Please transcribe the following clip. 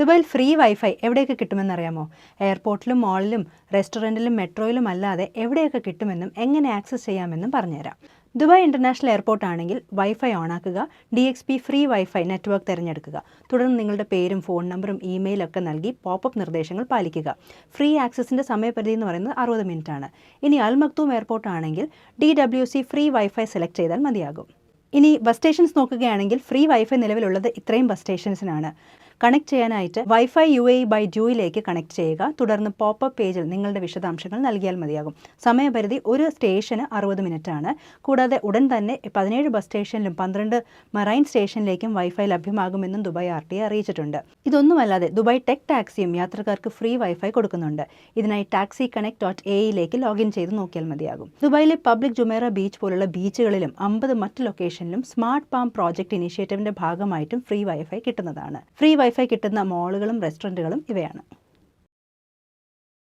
ദുബായിൽ free wifi എവിടെയൊക്കെ കിട്ടുമെന്നറിയാമോ? എയർപോർട്ടിലും മാളിലും റെസ്റ്റോറൻറ്റിലും മെട്രോയിലും അല്ലാതെ എവിടെയൊക്കെ കിട്ടുമെന്നും എങ്ങനെ ആക്സസ് ചെയ്യാമെന്നും പറഞ്ഞുതരാം. ദുബായ് ഇൻ്റർനാഷണൽ എയർപോർട്ട് ആണെങ്കിൽ വൈഫൈ ഓണാക്കുക, DXP ഫ്രീ വൈഫൈ നെറ്റ്വർക്ക് തിരഞ്ഞെടുക്കുക. തുടർന്ന് നിങ്ങളുടെ പേരും ഫോൺ നമ്പറും ഇമെയിലൊക്കെ നൽകി പോപ്പപ്പ് നിർദ്ദേശങ്ങൾ പാലിക്കുക. ഫ്രീ ആക്സസിൻ്റെ സമയപരിധി എന്ന് പറയുന്നത് 60 മിനിറ്റ് ആണ്. ഇനി അൽ മക്തൂം എയർപോർട്ട് ആണെങ്കിൽ DWC ഫ്രീ വൈഫൈ സെലക്ട് ചെയ്താൽ മതിയാകും. ഇനി ബസ് സ്റ്റേഷൻസ് നോക്കുകയാണെങ്കിൽ ഫ്രീ വൈഫൈ നിലവിലുള്ളത് ഇത്രയും ബസ് സ്റ്റേഷൻസിനാണ്. കണക്ട് ചെയ്യാനായിട്ട് വൈഫൈ UAE ബൈ ജൂയിലേക്ക് കണക്ട് ചെയ്യുക. തുടർന്ന് പോപ്പപ്പ് പേജിൽ നിങ്ങളുടെ വിശദാംശങ്ങൾ നൽകിയാൽ മതിയാകും. സമയപരിധി ഒരു സ്റ്റേഷന് 60 മിനിറ്റ് ആണ്. കൂടാതെ ഉടൻ തന്നെ 17 ബസ് സ്റ്റേഷനിലും 12 മറൈൻ സ്റ്റേഷനിലേക്കും വൈഫൈ ലഭ്യമാകുമെന്നും ദുബായ് RTA അറിയിച്ചിട്ടുണ്ട്. ഇതൊന്നുമല്ലാതെ ദുബായ് ടെക് ടാക്സിയും യാത്രക്കാർക്ക് ഫ്രീ വൈഫൈ കൊടുക്കുന്നുണ്ട്. ഇതിനായി taxiconnect.ae ലോഗിൻ ചെയ്ത് നോക്കിയാൽ മതിയാകും. ദുബായിലെ പബ്ലിക് ജുമേറ ബീച്ച് പോലുള്ള ബീച്ചുകളിലും 50 മറ്റ് ലൊക്കേഷനിലും സ്മാർട്ട് പാം പ്രോജക്റ്റ് ഇനീഷ്യേറ്റീവിന്റെ ഭാഗമായിട്ടും ഫ്രീ വൈഫൈ കിട്ടുന്നതാണ്. ഫ്രീ വൈഫൈ കിട്ടുന്ന മാളുകളും റെസ്റ്റോറൻറ്റുകളും ഇവയാണ്.